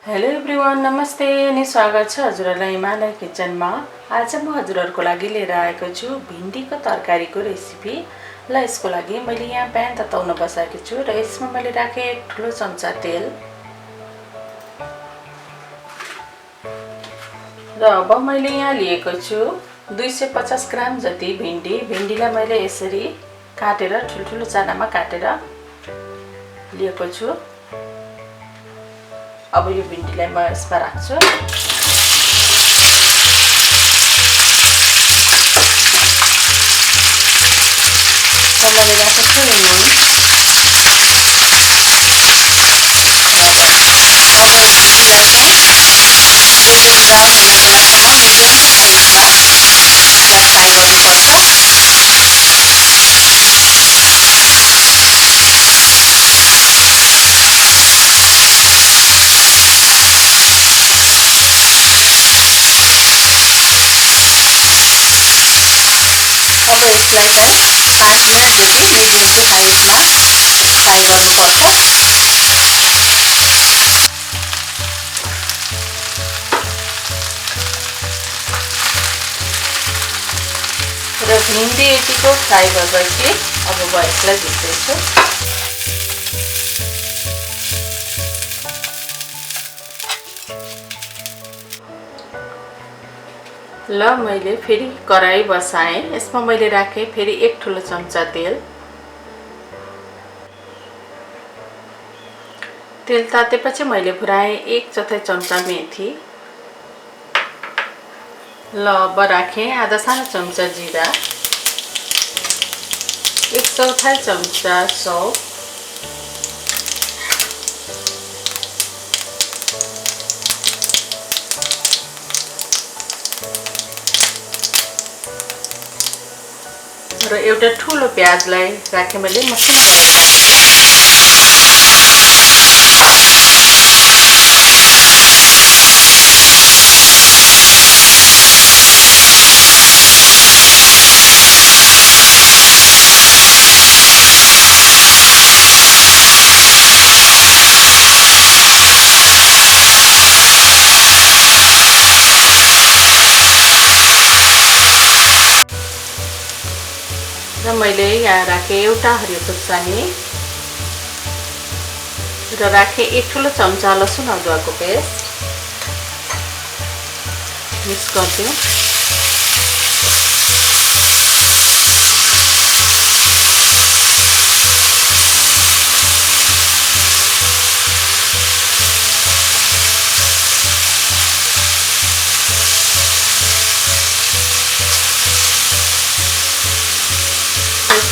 Hello everyone, नमस्ते अनि स्वागत छ हजुरहरूलाई हिमालय किचनमा। आज म हजुरहरूको लागि लिएर आएको छु भिन्डीको तरकारीको रेसिपी। ल यसको लागि मैले यहाँ प्यान तताउन बसाएको छु र यसमा मैले राखेँ एक ठुलो चम्चा तेल। र अब मैले यहाँ लिएको छु 250 ग्राम जति भिन्डीलाई मैले यसरी काटेर ठुल्ठुलो चानामा काटेर लिएको छु। अब यो भिन्डीलाई म यसमा राख्छु। मैले राखेको छु नुन। अब भिन्डीलाई चाहिँ गोल्डन ब्राउन हुने बेलासम्म मिडियम साइजमा यसलाई फ्राई गर्नुपर्छ। अब यसलाई चाहिँ 5 मिनट जति मिडियम टु हाईमा फ्राई गर्नुपर्छ। र भिन्डी यतिको फ्राई भएपछि अब म यसलाई भिज्दैछु। ल मैले फेरि कराई बसाएँ। यसमा मैले राखेँ फेरि एक ठुलो चम्चा तेल। तेल तातेपछि मैले पुऱ्याएँ 1/4 चम्चा मेथी। ल अब राखेँ आधा सानो चम्चा जिरा, 1/4 चम्चा सौंफ, र एउटा ठुलो प्याजलाई राखेँ मैले मसिनो गरेर। र मैले यहाँ राखेँ एउटा हरियो खुर्सानी र राखेँ एक ठुलो चम्चा लसुन अदुवाको पेस्ट। मिक्स गरिदिउँ।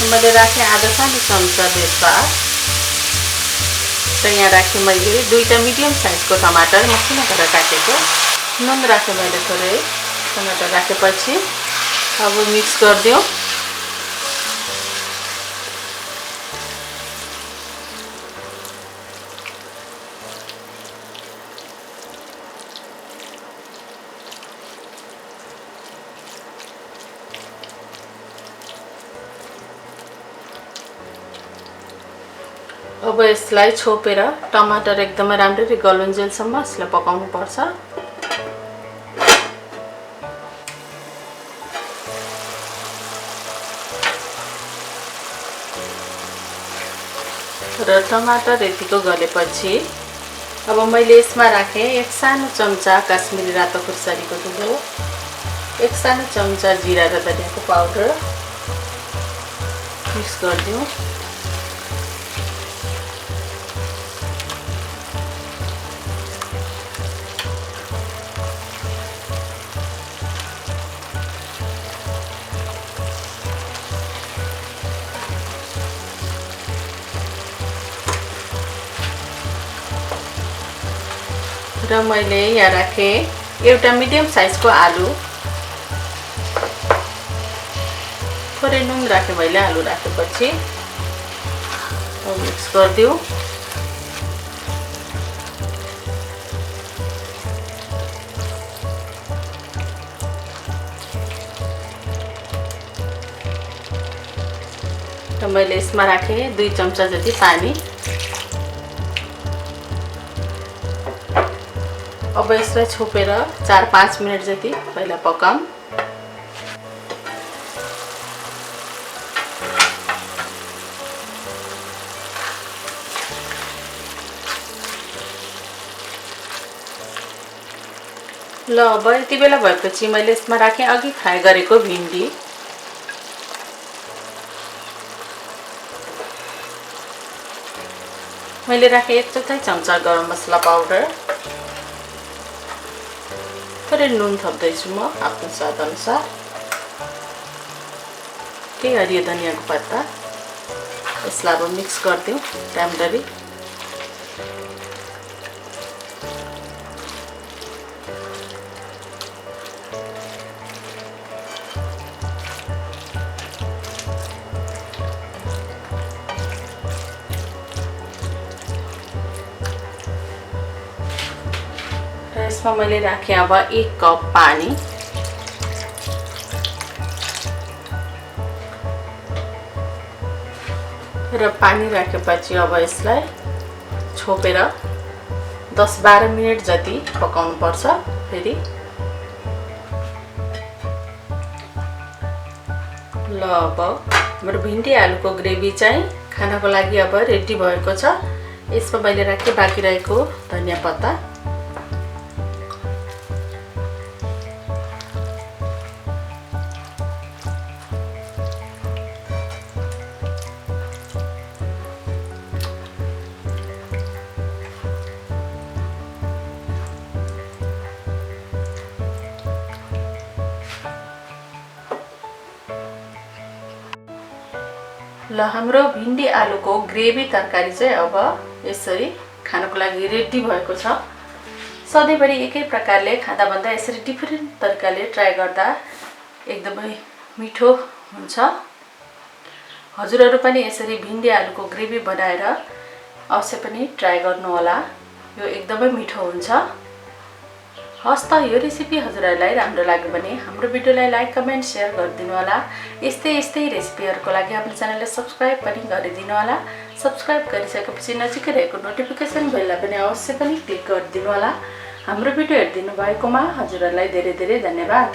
मैले राखेँ आधा सानो चम्चा तेजपात र यहाँ राखेँ मैले 2टा मिडियम साइजको टमाटर मसिनो गरेर काटेको। नुन राखेँ मैले थोरै। टमाटर राखेपछि अब मिक्स गरिदिउँ। अब यसलाई छोपेर टमाटर एकदमै राम्ररी गलुन्जेलसम्म यसलाई पकाउनु पर्छ। र टमाटर यतिको गलेपछि अब मैले यसमा राखेँ एक सानो चम्चा काश्मिरी रातो खुर्सानीको धुलो, एक सानो चम्चा जिरा र धनियाको पाउडर। मिक्स गरिदिउँ। र मैले यहाँ राखेँ एउटा मिडियम साइजको आलु। थोरै नुन राखेँ मैले आलु राखेपछि। मिक्स गरिदिउँ। र मैले यसमा राखेँ 2 चम्चा जति पानी। अब यसलाई छोपेर 4-5 मिनट जति पहिला पकाऊँ। ल अब यति बेला भएपछि मैले यसमा राखेँ अघि फ्राई गरेको भिन्डी। मैले राखेँ 1/4 चम्चा गरम मसला पाउडर। थोरै नुन थप्दैछु म आफ्नो स्वाद अनुसार। केही हरियो धनियाको पत्ता। यसलाई अब मिक्स गरिदिउँ राम्ररी। यसमा मैले राखेँ अब 1 कप पानी। र पानी राखेपछि अब यसलाई छोपेर 10-12 मिनट जति पकाउनु पर्छ। फेरि ल अब हाम्रो भिन्डी आलुको ग्रेभी चाहिँ खानको लागि अब रेडी भएको छ। यसमा मैले राखेँ बाँकी रहेको धनिया पत्ता। ल हाम्रो भिन्डी आलुको ग्रेभी तरकारी चाहिँ अब यसरी खानको लागि रेडी भएको छ। सधैँभरि एकै प्रकारले खाँदा भन्दा यसरी डिफरेन्ट तरिकाले ट्राई गर्दा एकदमै मिठो हुन्छ। हजुरहरु पनि यसरी भिन्डी आलुको ग्रेभी बनाएर अवश्य पनि ट्राई गर्नु होला। यो एकदमै मिठो हुन्छ। हस् त यो रेसिपी हजुरहरुलाई राम्रो लाग्यो भने हाम्रो भिडियोलाई लाइक कमेन्ट शेयर गरिदिनु होला। यस्तै रेसिपीहरुको लागि हाम्रो च्यानललाई सब्स्क्राइब पनि गरिदिनु होला। सब्स्क्राइब गरिसकेपछि नजिकै रहेको नोटिफिकेसन बेललाई पनि अवश्य पनि क्लिक गरिदिनु होला। हाम्रो भिडियो हेरिदिनु भएकोमा हजुरहरुलाई धेरै धेरै धन्यवाद।